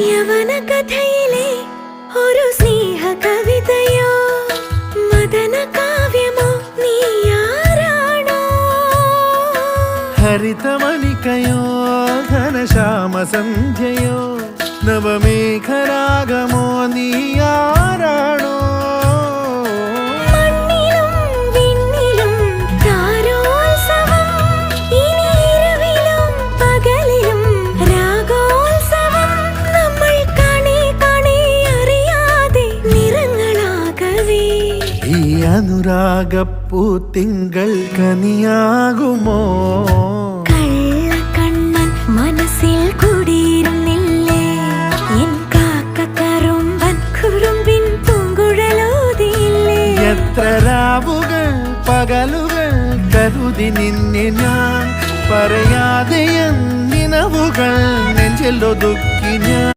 യവന കഥയിലെ ഒരു സ്നേഹ കവിതയോ മദന കാവ്യമോ നീയാരാണോ ഹരിതമണിക്കയോ ഘനശ്യാമ സന്ധ്യയോ നവമേഘരാഗമോ നീയാരാണോ അനുരാഗപ്പൂത്തിങ്കൾ കനിയാകുമോ കള്ളക്കണ്ണൻ മനസ്സിൽ കുടിയിരുന്നില്ലേ എൻ കാക്കക്കറുമ്പൻ കുറുമ്പിൻ പൂങ്കുഴലോതിയില്ലേ എത്ര രാവുകൾ പകലുകൾ കരുതി നിന്നെ ഞാൻ പറയാതെ നിനവുകൾ നെഞ്ചിലൊതുക്കി ഞാൻ